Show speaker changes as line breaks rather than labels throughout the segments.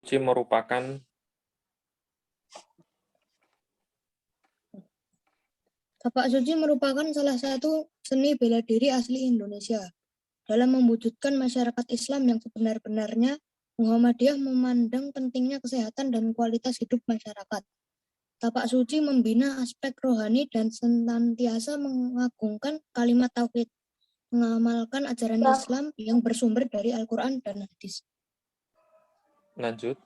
suci merupakan
Tapak suci merupakan salah satu seni bela diri asli Indonesia. Dalam mewujudkan masyarakat Islam yang sebenar-benarnya, Muhammadiyah memandang pentingnya kesehatan dan kualitas hidup masyarakat. Tapak suci membina aspek rohani dan senantiasa mengagungkan kalimat tauhid, mengamalkan ajaran Islam yang bersumber dari Al-Quran dan hadis.
lanjut.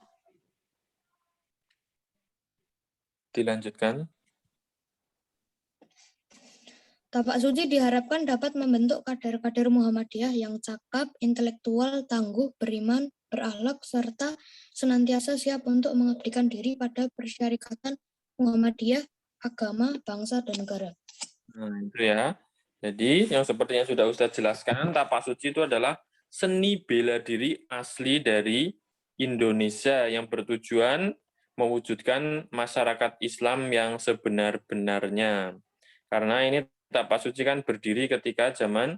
Dilanjutkan.
Tapak suci diharapkan dapat membentuk kader-kader Muhammadiyah yang cakap, intelektual, tangguh, beriman, berakhlak, serta senantiasa siap untuk mengabdikan diri pada persyarikatan Muhammadiyah, agama, bangsa, dan negara.
Nah, itu ya. Jadi, yang seperti yang sudah Ustadz jelaskan, tapak suci itu adalah seni bela diri asli dari Indonesia yang bertujuan mewujudkan masyarakat Islam yang sebenar-benarnya. Karena ini tapak suci kan berdiri ketika zaman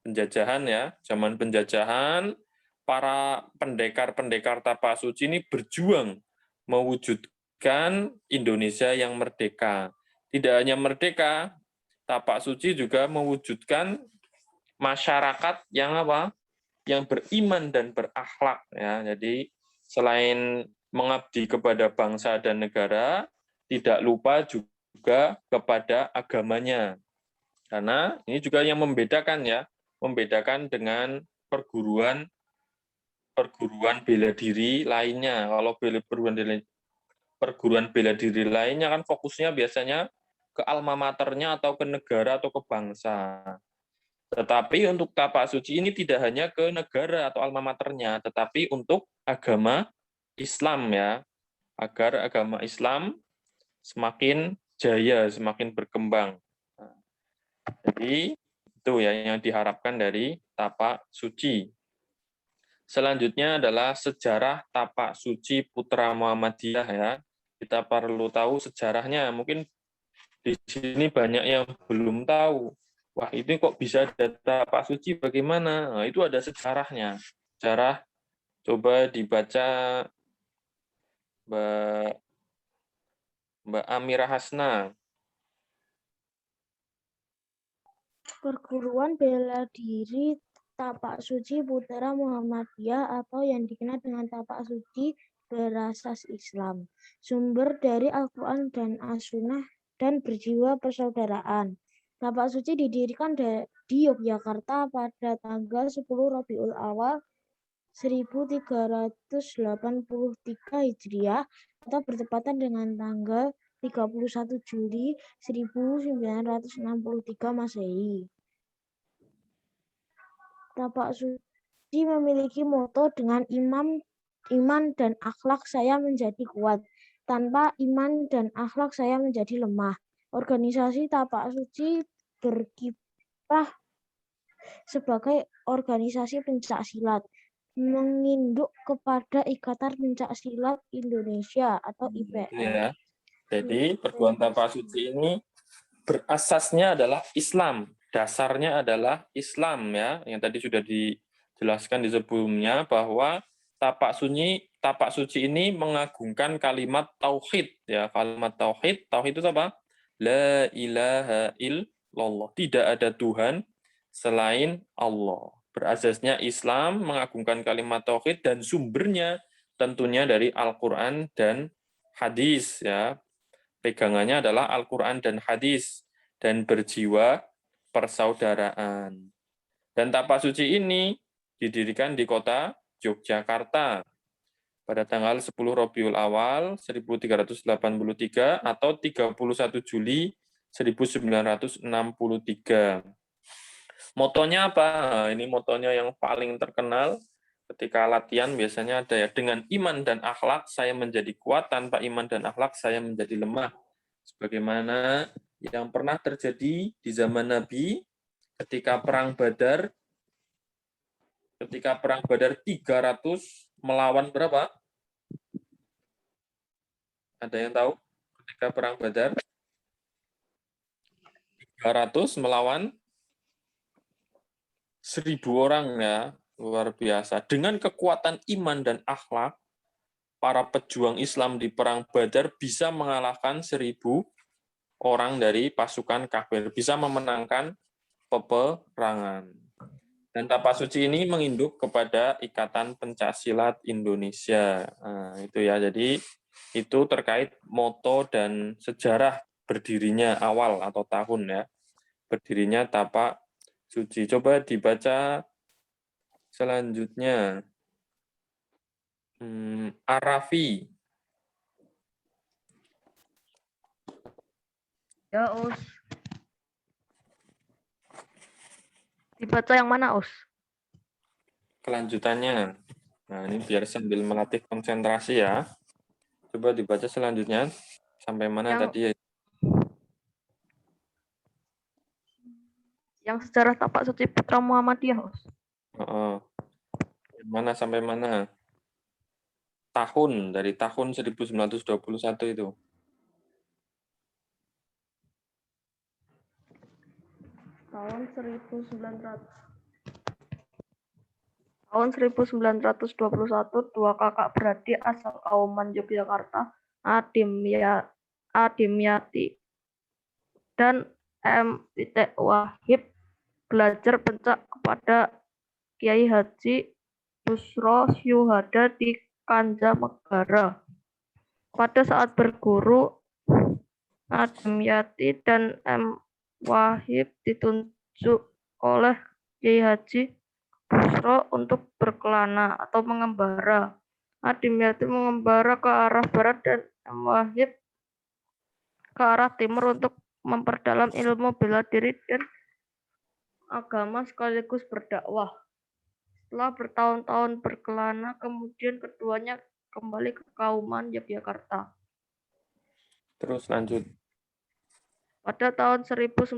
penjajahan ya. Zaman penjajahan, para pendekar-pendekar tapak suci ini berjuang mewujudkan Indonesia yang merdeka. Tidak hanya merdeka, tapak suci juga mewujudkan masyarakat yang apa? Yang beriman dan berakhlak ya. Jadi selain mengabdi kepada bangsa dan negara, tidak lupa juga kepada agamanya. Karena ini juga yang membedakan ya, membedakan dengan perguruan bela diri lainnya. Kalau perguruan bela diri lainnya kan fokusnya biasanya ke alma maternya atau ke negara atau ke bangsa. Tetapi untuk tapak suci ini tidak hanya ke negara atau alma maternya, tetapi untuk agama Islam ya, agar agama Islam semakin jaya, semakin berkembang. Jadi itu ya yang diharapkan dari tapak suci. Selanjutnya adalah sejarah tapak suci Putra Muhammadiyah ya. Kita perlu tahu sejarahnya. Mungkin di sini banyak yang belum tahu. Wah, ini kok bisa ada tapak suci bagaimana? Nah, itu ada sejarahnya. Sejarah coba dibaca Mbak Amira Hasna.
Perguruan bela diri Tapak Suci Putra Muhammadiyah atau yang dikenal dengan Tapak Suci berasas Islam. Sumber dari Al-Quran dan As-Sunnah dan berjiwa persaudaraan. Tapak Suci didirikan di Yogyakarta pada tanggal 10 Rabiul Awal 1383 Hijriah atau bertepatan dengan tanggal 31 Juli 1963 Masehi. Tapak suci memiliki moto dengan iman dan akhlak saya menjadi kuat. Tanpa iman dan akhlak saya menjadi lemah. Organisasi Tapak Suci berkiprah sebagai organisasi pencak silat, menginduk kepada Ikatan Pencak Silat Indonesia atau IPS.
Ya. Jadi perguruan tapak suci ini berasasnya adalah Islam, dasarnya adalah Islam ya, yang tadi sudah dijelaskan di sebelumnya bahwa tapak suci ini mengagungkan kalimat tauhid ya, kalimat tauhid itu apa? La ilaha illallah, tidak ada Tuhan selain Allah. Berasasnya Islam, mengagungkan kalimat tauhid dan sumbernya tentunya dari Al-Qur'an dan hadis ya. Pegangannya adalah Al-Quran dan hadis, dan berjiwa persaudaraan. Dan tapak suci ini didirikan di kota Yogyakarta pada tanggal 10 Rabiul Awal 1383 atau 31 Juli 1963. Motonya apa? Nah, ini motonya yang paling terkenal ketika latihan biasanya ada ya, dengan iman dan akhlak saya menjadi kuat, tanpa iman dan akhlak saya menjadi lemah. Sebagaimana yang pernah terjadi di zaman Nabi ketika perang Badar 300 melawan berapa? Ada yang tahu? Ketika perang Badar 300 melawan 1.000 orang ya, luar biasa. Dengan kekuatan iman dan akhlak, para pejuang Islam di Perang Badar bisa mengalahkan 1.000 orang dari pasukan kafir, bisa memenangkan peperangan. Dan tapak suci ini menginduk kepada Ikatan Pencaksilat Indonesia. Nah, itu ya, jadi itu terkait moto dan sejarah berdirinya awal atau tahun ya, berdirinya tapak suci. Coba dibaca selanjutnya. Arafi.
Ya, Us. Dibaca yang mana, Us?
Kelanjutannya. Nah, ini biar sambil melatih konsentrasi ya. Coba dibaca selanjutnya. Sampai mana tadi ya?
Yang sejarah tapak suci Putra Muhammadiyah, Us.
Mana sampai mana? Tahun, dari tahun 1921 itu.
Tahun 1921, dua kakak beradik asal Kauman Yogyakarta, Adimyati dan M. Wahib, belajar pencak kepada Kiai Haji Busro Syuhada di Kanjamegara. Pada saat berguru, Adimyati dan M. Wahib ditunjuk oleh Kiai Haji Busro untuk berkelana atau mengembara. Adimyati mengembara ke arah barat dan M. Wahib ke arah timur untuk memperdalam ilmu bela diri dan agama sekaligus berdakwah. Setelah bertahun-tahun berkelana, kemudian keduanya kembali ke Kauman Yogyakarta.
Terus lanjut.
Pada tahun 1925,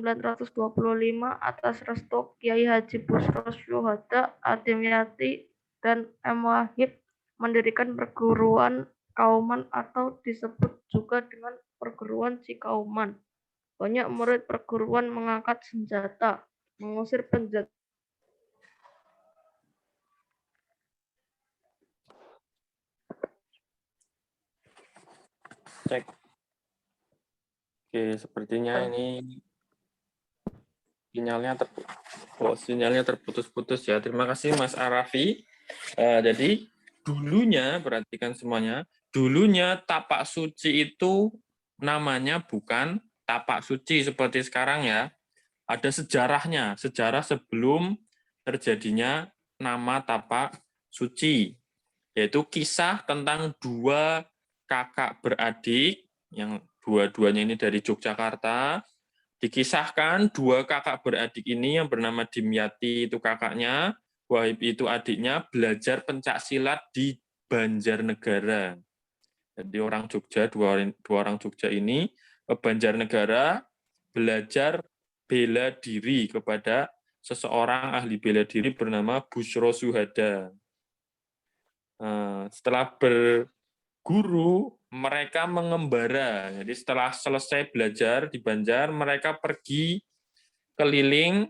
atas restu Kiai Haji Busro Syuhada, Adimyati dan M. Wahib mendirikan perguruan Kauman atau disebut juga dengan perguruan Cikauman. Banyak murid perguruan mengangkat senjata, mengusir penjajah.
Cek. Oke, sepertinya ini sinyalnya terputus-putus ya. Terima kasih Mas Arafi. Jadi dulunya, perhatikan semuanya, dulunya tapak suci itu namanya bukan tapak suci seperti sekarang ya. Ada sejarahnya, sejarah sebelum terjadinya nama tapak suci, yaitu kisah tentang dua kakak beradik yang dua-duanya ini dari Yogyakarta. Dikisahkan dua kakak beradik ini yang bernama Dimyati itu kakaknya, Wahib itu adiknya, belajar pencak silat di Banjarnegara. Jadi orang Jogja, dua orang Jogja ini ke Banjarnegara belajar bela diri kepada seseorang ahli bela diri bernama Busro Syuhada. Setelah berguru, mereka mengembara. Jadi setelah selesai belajar di Banjar, mereka pergi keliling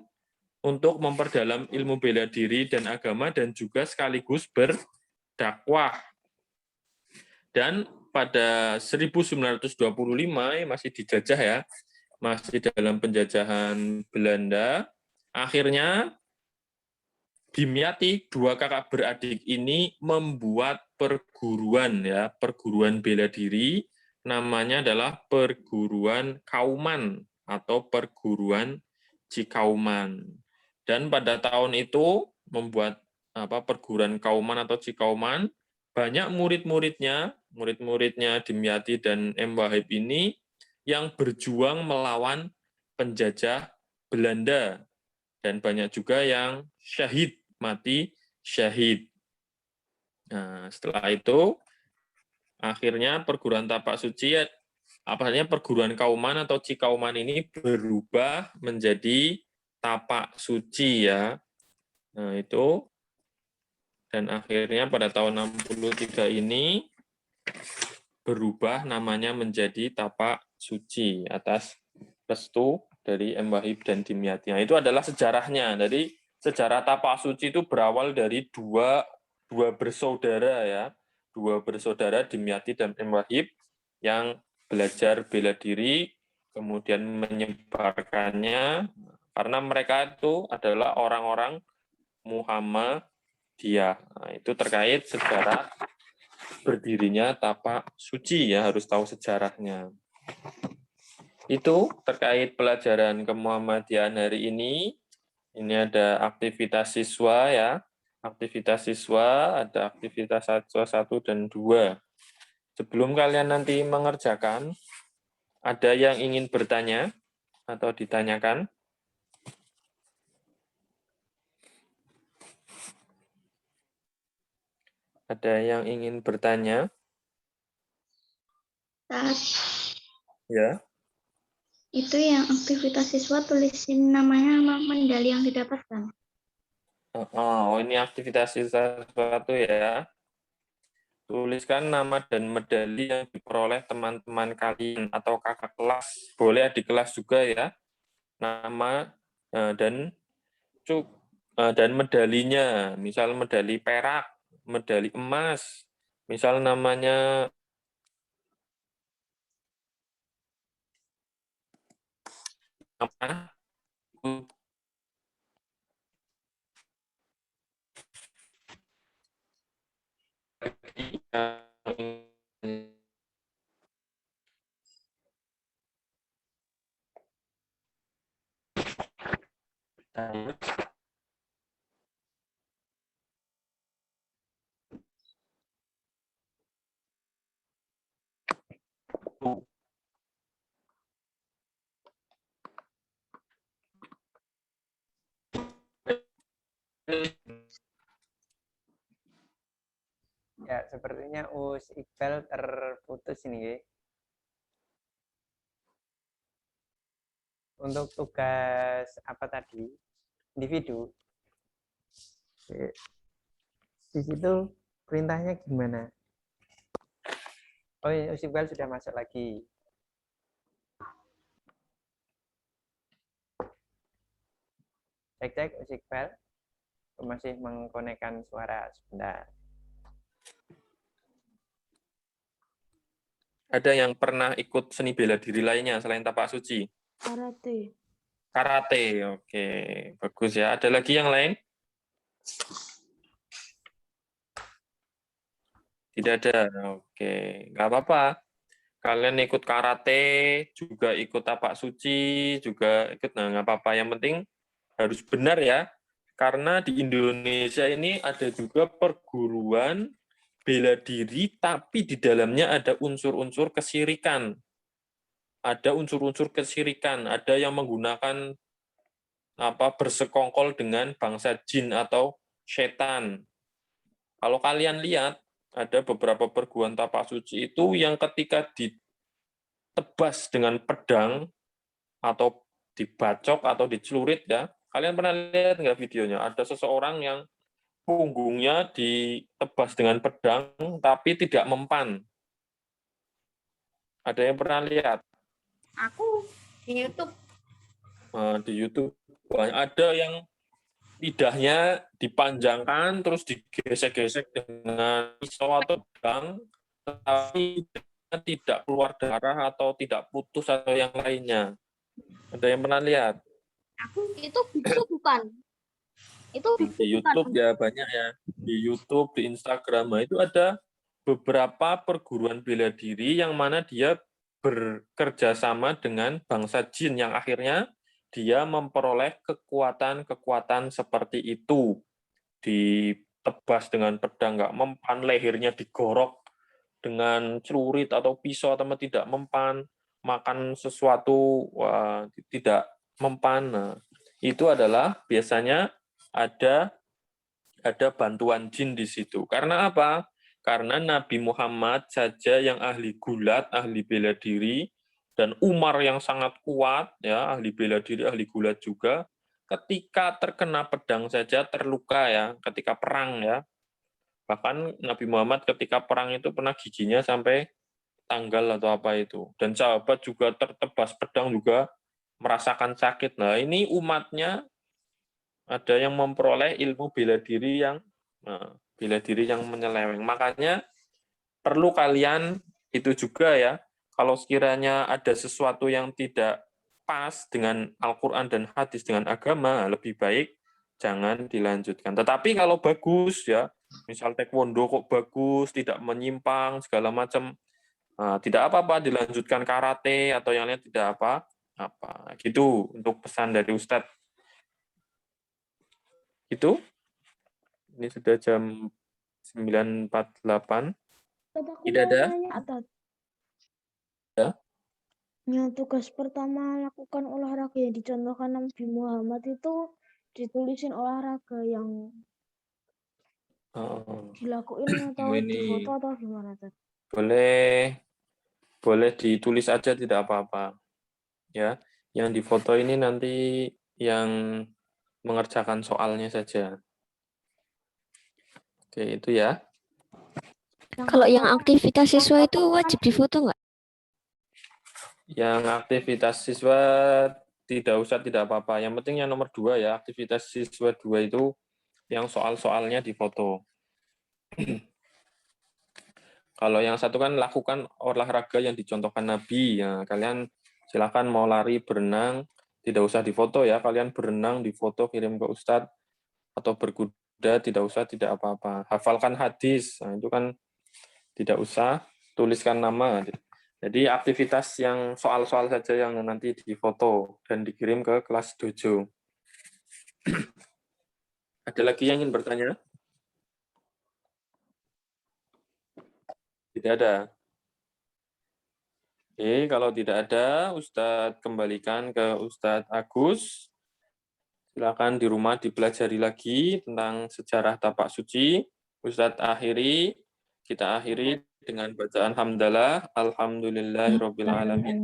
untuk memperdalam ilmu bela diri dan agama dan juga sekaligus berdakwah. Dan pada 1925 masih dijajah ya, masih dalam penjajahan Belanda, akhirnya Dimyati, dua kakak beradik ini membuat perguruan ya, perguruan bela diri, namanya adalah Perguruan Kauman atau Perguruan Cikauman. Dan pada tahun itu membuat perguruan Kauman atau Cikauman, banyak murid-muridnya Dimyati dan M. Wahib ini yang berjuang melawan penjajah Belanda. Dan banyak juga yang syahid, mati syahid. Nah, setelah itu, akhirnya perguruan tapak suci, perguruan Kauman atau Cikauman ini berubah menjadi tapak suci ya. Nah, itu. Dan akhirnya pada tahun 63 ini berubah namanya menjadi tapak suci atas restu dari M. Wahib dan Dimyati. Nah, itu adalah sejarahnya. Jadi sejarah tapak suci itu berawal dari dua bersaudara ya. dua bersaudara Dimyati dan Wahib yang belajar bela diri, kemudian menyebarkannya, karena mereka itu adalah orang-orang Muhammadiyah. Nah, itu terkait sejarah berdirinya tapak suci ya, harus tahu sejarahnya. Itu terkait pelajaran kemuhammadiyahan hari ini. Ini ada aktivitas siswa ya. Aktivitas siswa, ada aktivitas siswa 1 dan 2. Sebelum kalian nanti mengerjakan, ada yang ingin bertanya atau ditanyakan? Ada yang ingin bertanya? Ya.
Itu yang aktivitas siswa tulisin namanya sama medali yang didapatkan.
Oh, ini aktivitas siswa suatu ya. Tuliskan nama dan medali yang diperoleh teman-teman kalian atau kakak kelas. Boleh adik kelas juga ya. Nama dan medalinya. Misal medali perak, medali emas. Misal namanya apa?
Ya, sepertinya Us Iqbal terputus ini, ya. Untuk tugas apa tadi? Individu. Di situ perintahnya gimana? Oh, ya, Us Iqbal sudah masuk lagi. Cek-cek Us Iqbal. Masih mengkonekkan suara sebentar.
Ada yang pernah ikut seni bela diri lainnya selain tapak suci?
Karate.
Karate, oke. Bagus ya. Ada lagi yang lain? Tidak ada, oke. Nggak apa-apa. Kalian ikut karate, juga ikut tapak suci, juga ikut, nah nggak apa-apa. Yang penting harus benar ya. Karena di Indonesia ini ada juga perguruan bela diri, tapi di dalamnya ada unsur-unsur kesirikan. Ada unsur-unsur kesirikan, ada yang menggunakan bersekongkol dengan bangsa jin atau setan. Kalau kalian lihat, ada beberapa perguruan tapak suci itu yang ketika ditebas dengan pedang atau dibacok atau dicelurit ya, kalian pernah lihat nggak videonya? Ada seseorang yang punggungnya ditebas dengan pedang tapi tidak mempan. Ada yang pernah lihat?
Aku di YouTube.
Nah, di YouTube ada yang lidahnya dipanjangkan terus digesek-gesek dengan pisau atau pedang, tapi tidak keluar darah atau tidak putus atau yang lainnya. Ada yang pernah lihat?
Aku itu biksu bukan. Itu
Di
biksu
YouTube
bukan.
ya banyak ya. Di YouTube, di Instagram nah, itu ada beberapa perguruan bela diri yang mana dia bekerja sama dengan bangsa jin yang akhirnya dia memperoleh kekuatan-kekuatan seperti itu. Ditebas dengan pedang nggak mempan, lehernya digorok dengan celurit atau pisau atau tidak mempan, makan sesuatu tidak mempan. Nah, itu adalah biasanya ada bantuan jin di situ. Karena apa? Karena Nabi Muhammad saja yang ahli gulat, ahli bela diri, dan Umar yang sangat kuat, ya ahli bela diri, ahli gulat juga. Ketika terkena pedang saja terluka ya, ketika perang ya. Bahkan Nabi Muhammad ketika perang itu pernah giginya sampai tanggal atau apa itu. Dan sahabat juga tertebas pedang juga merasakan sakit. Nah ini umatnya ada yang memperoleh ilmu bela diri yang menyeleweng. Makanya perlu kalian itu juga ya, kalau sekiranya ada sesuatu yang tidak pas dengan Al-Quran dan hadis dengan agama, lebih baik jangan dilanjutkan. Tetapi kalau bagus ya, misal taekwondo kok bagus, tidak menyimpang segala macam, tidak apa-apa dilanjutkan karate atau yang lain, tidak apa-apa. Gitu untuk pesan dari Ustadz. Itu ini sudah jam 9.48.
Aku
Tidak
mau
ada?
nanya, Atat.
Ya.
Yang tugas pertama lakukan olahraga yang dicontohkan Nabi Muhammad itu ditulisin olahraga yang dilakuin atau
ini
difoto atau gimana, Tat?
boleh ditulis aja, tidak apa-apa. Ya, yang difoto ini nanti yang mengerjakan soalnya saja. Oke, itu ya.
Kalau yang aktivitas siswa itu wajib difoto nggak?
Yang aktivitas siswa tidak usah, tidak apa-apa. Yang penting yang nomor 2 ya, aktivitas siswa 2 itu yang soal-soalnya difoto. Kalau yang satu kan lakukan olahraga yang dicontohkan Nabi. Ya, kalian silakan mau lari, berenang, tidak usah difoto ya. Kalian berenang, difoto, kirim ke Ustadz. Atau berkuda, tidak usah, tidak apa-apa. Hafalkan hadis, nah, itu kan tidak usah. Tuliskan nama. Jadi aktivitas yang soal-soal saja yang nanti difoto dan dikirim ke kelas dojo. Ada lagi yang ingin bertanya? Tidak ada. Oke, kalau tidak ada, Ustadz kembalikan ke Ustadz Agus. Silakan di rumah dipelajari lagi tentang sejarah tapak suci. Ustadz kita akhiri dengan bacaan hamdalah. Alhamdulillahirabbil alamin.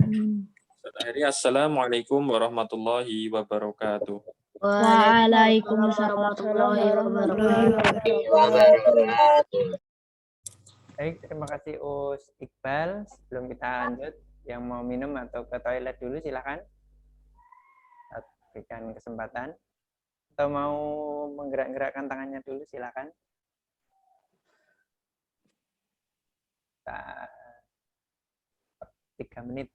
Ustadz akhiri, assalamualaikum warahmatullahi wabarakatuh.
Waalaikumsalam warahmatullahi
wabarakatuh.
Baik, terima kasih Us Iqbal. Sebelum kita lanjut, yang mau minum atau ke toilet dulu silakan. Kita berikan kesempatan. Atau mau menggerak-gerakkan tangannya dulu silakan. 3 menit.